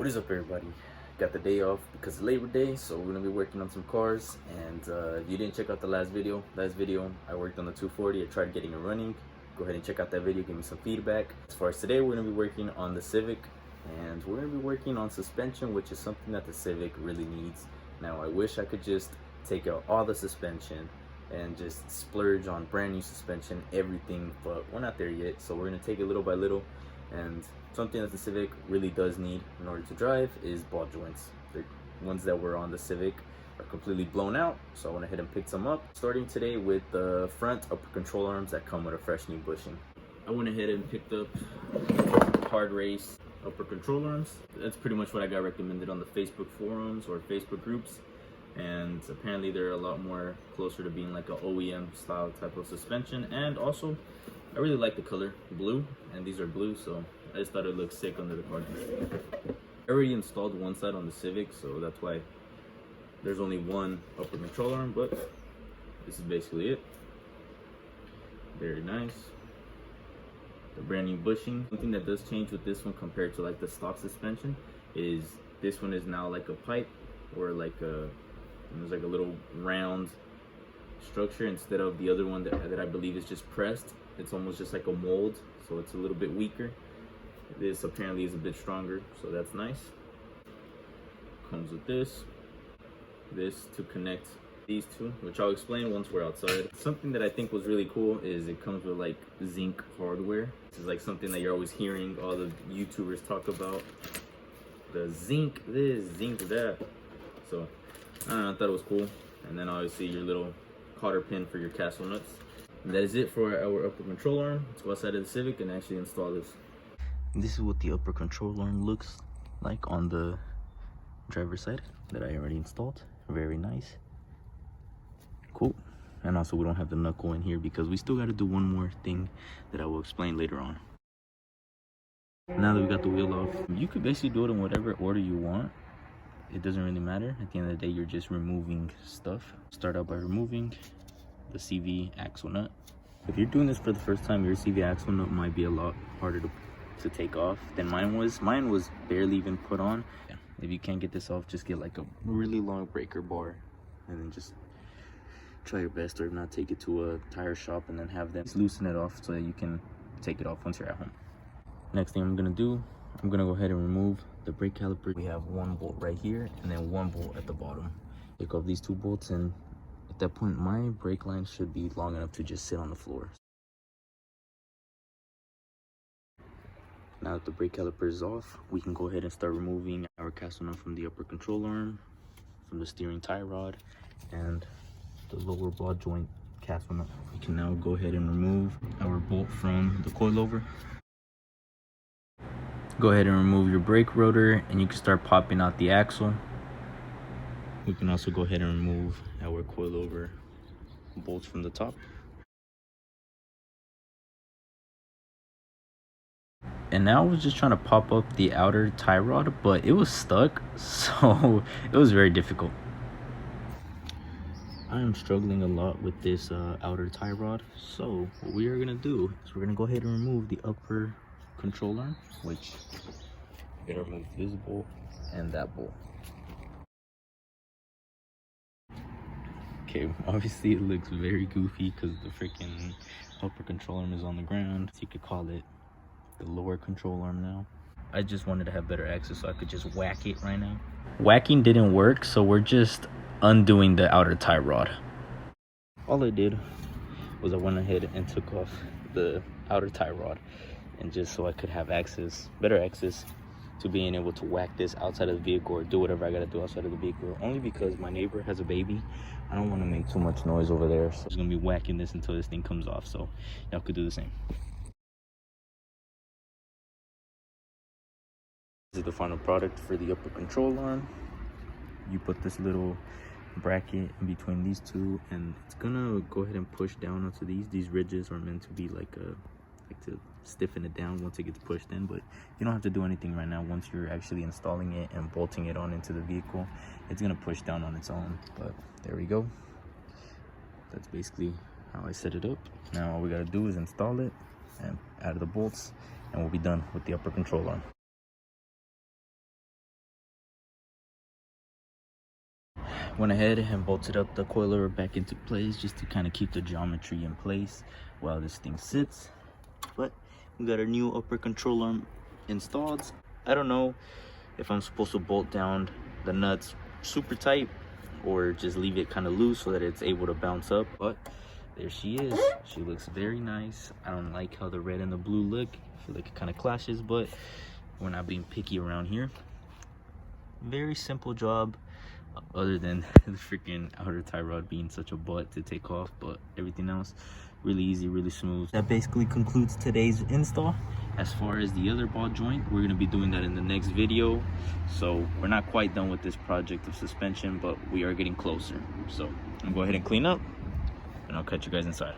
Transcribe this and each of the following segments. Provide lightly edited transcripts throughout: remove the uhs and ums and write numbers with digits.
What is up, everybody? Got the day off because of Labor Day, so we're gonna be working on some cars. And if you didn't check out the last video I worked on the 240. I tried getting it running. Go ahead and check out that video, give me some feedback. As far as today, we're gonna be working on the Civic, and we're gonna be working on suspension, which is something that the Civic really needs. Now, I wish I could just take out all the suspension and just splurge on brand new suspension, everything, but we're not there yet. So we're gonna take it little by little. And something that the Civic really does need in order to drive is ball joints. The ones that were on the Civic are completely blown out, so I went ahead and picked some up. Starting today with the front upper control arms that come with a fresh new bushing. I went ahead and picked up Hardrace upper control arms. That's pretty much what I got recommended on the Facebook forums or Facebook groups. And apparently they're a lot more closer to being like an OEM style type of suspension. And also, I really like the color blue, and these are blue, so I just thought it looked sick under the car. I already installed one side on the Civic, so that's why there's only one upper control arm, but this is basically it. Very nice. The brand new bushing. Something that does change with this one compared to like the stock suspension is this one is now like a pipe, or like there's like a little round structure instead of the other one that I believe is just pressed. It's almost just like a mold, so it's a little bit weaker. This apparently is a bit stronger, so that's nice. Comes with this to connect these two, which I'll explain once we're outside. Something that I think was really cool is it comes with like zinc hardware. This is like something that you're always hearing all the YouTubers talk about. The zinc this, zinc that. So I don't know, I thought it was cool. And then obviously your little cotter pin for your castle nuts. And that is it for our upper control arm. Let's go outside of the Civic and actually install this. This is what the upper control arm looks like on the driver's side that I already installed. Very nice. Cool. And also we don't have the knuckle in here because we still got to do one more thing that I will explain later on. Now that we got the wheel off, you could basically do it in whatever order you want. It doesn't really matter. At the end of the day, you're just removing stuff. Start out by removing the CV axle nut. If you're doing this for the first time, your CV axle nut might be a lot harder to take off than mine was. Mine was barely even put on. If you can't get this off, just get like a really long breaker bar and then just try your best, or if not, take it to a tire shop and then have them loosen it off so that you can take it off once you're at home. Next thing I'm gonna do, I'm gonna go ahead and remove the brake caliper. We have one bolt right here and then one bolt at the bottom. Take off these two bolts, and at that point my brake line should be long enough to just sit on the floor. Now that the brake caliper is off, we can go ahead and start removing our castle nut from the upper control arm, from the steering tie rod, and the lower ball joint castle nut. We can now go ahead and remove our bolt from the coilover. Go ahead and remove your brake rotor, and you can start popping out the axle. We can also go ahead and remove our coilover bolts from the top. And now I was just trying to pop up the outer tie rod, but it was stuck, so it was very difficult. I am struggling a lot with this outer tie rod, so what we are gonna do is we're gonna go ahead and remove the upper control arm, which we're gonna remove this bolt and that bolt. Okay, obviously it looks very goofy because the freaking upper control arm is on the ground. So you could call it the lower control arm now. I just wanted to have better access so I could just whack it right now. Whacking didn't work, so we're just undoing the outer tie rod. All I did was I went ahead and took off the outer tie rod, and just so I could have access, better access to being able to whack this outside of the vehicle or do whatever I gotta do outside of the vehicle. Only because my neighbor has a baby. I don't want to make too much noise over there, so I'm gonna be whacking this until this thing comes off, so y'all could do the same. This is the final product for the upper control arm. You put this little bracket in between these two, and it's gonna go ahead and push down onto these ridges are meant to be like to stiffen it down once it gets pushed in, but you don't have to do anything right now. Once you're actually installing it and bolting it on into the vehicle, it's gonna push down on its own. But there we go. That's basically how I set it up. Now all we gotta do is install it and add the bolts, and we'll be done with the upper control arm. went ahead and bolted up the coilover back into place just to kind of keep the geometry in place while this thing sits. But we got our new upper control arm installed. I don't know if I'm supposed to bolt down the nuts super tight or just leave it kind of loose so that it's able to bounce up, but there she is. She looks very nice. I don't like how the red and the blue look. I feel like it kind of clashes, but we're not being picky around here. Very simple job, other than the freaking outer tie rod being such a butt to take off, but everything else really easy, really smooth. That basically concludes today's install. As far as the other ball joint, we're going to be doing that in the next video, so we're not quite done with this project of suspension, but we are getting closer. So I'm gonna go ahead and clean up and I'll catch you guys inside.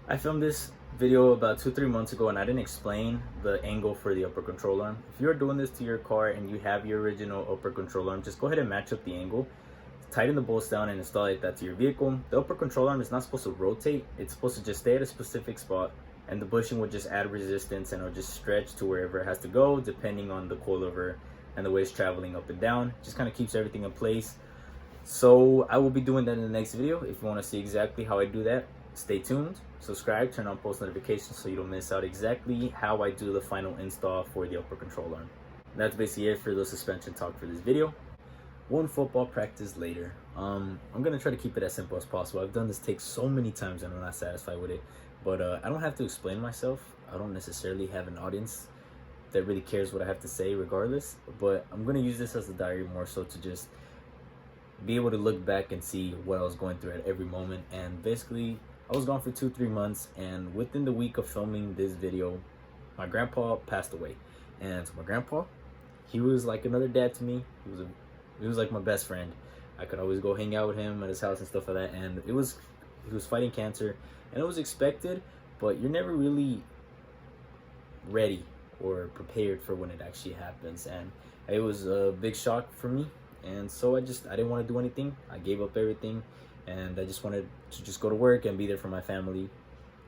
I filmed this video about 2-3 months ago and I didn't explain the angle for the upper control arm. If you're doing this to your car and you have your original upper control arm, just go ahead and match up the angle, tighten the bolts down and install it that to your vehicle. The upper control arm is not supposed to rotate. It's supposed to just stay at a specific spot, and the bushing will just add resistance and it'll just stretch to wherever it has to go depending on the coilover and the way it's traveling up and down. Just kind of keeps everything in place. So I will be doing that in the next video. If you want to see exactly how I do that, stay tuned, subscribe, turn on post notifications so you don't miss out exactly how I do the final install for the upper control arm. That's basically it for the suspension talk for this video. One football practice later. I'm gonna try to keep it as simple as possible. I've done this take so many times and I'm not satisfied with it, but I don't have to explain myself. I don't necessarily have an audience that really cares what I have to say regardless, but I'm gonna use this as a diary more so to just be able to look back and see what I was going through at every moment. And basically I was gone for 2-3 months, and within the week of filming this video, my grandpa passed away. And my grandpa, he was like another dad to me. He was like my best friend. I could always go hang out with him at his house and stuff like that. And he was fighting cancer, and it was expected, but you're never really ready or prepared for when it actually happens. And it was a big shock for me, and so I didn't want to do anything. I gave up everything, and I just wanted to just go to work and be there for my family.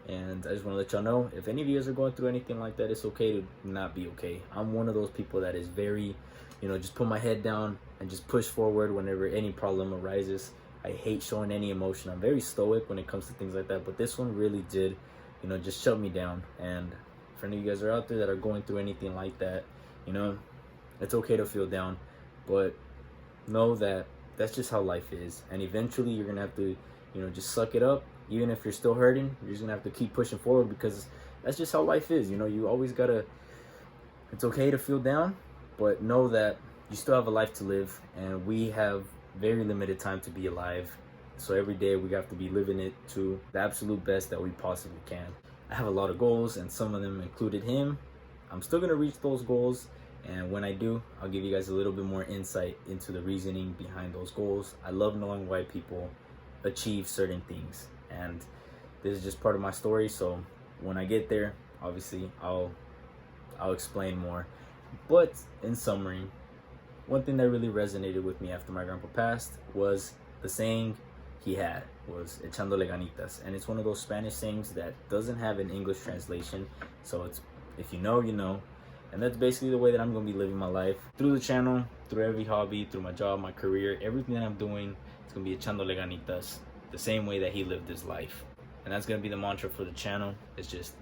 And I just want to let y'all know, if any of you guys are going through anything like that, it's okay to not be okay. I'm one of those people that is very, just put my head down and just push forward whenever any problem arises. I hate showing any emotion. I'm very stoic when it comes to things like that, but this one really did, just shut me down. And if any of you guys are out there that are going through anything like that, it's okay to feel down, but know that that's just how life is. And eventually you're gonna have to, just suck it up. Even if you're still hurting, you're just gonna have to keep pushing forward, because that's just how life is. You always gotta, it's okay to feel down, but know that you still have a life to live, and we have very limited time to be alive. So every day we have to be living it to the absolute best that we possibly can. I have a lot of goals, and some of them included him. I'm still gonna reach those goals, and when I do, I'll give you guys a little bit more insight into the reasoning behind those goals. I love knowing why people achieve certain things, and this is just part of my story. So when I get there, obviously I'll explain more. But in summary, one thing that really resonated with me after my grandpa passed was the saying he had was "echándole ganitas," and it's one of those Spanish sayings that doesn't have an English translation. So it's, if you know, you know. And that's basically the way that I'm going to be living my life. Through the channel, through every hobby, through my job, my career, everything that I'm doing, it's going to be echándole ganitas, the same way that he lived his life. And that's going to be the mantra for the channel. It's just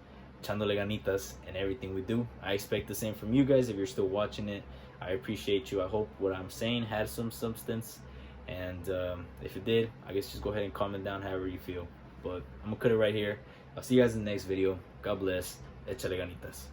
echándole ganitas in everything we do. I expect the same from you guys if you're still watching it. I appreciate you. I hope what I'm saying had some substance. And if it did, I guess just go ahead and comment down however you feel. But I'm going to cut it right here. I'll see you guys in the next video. God bless. Échale ganitas.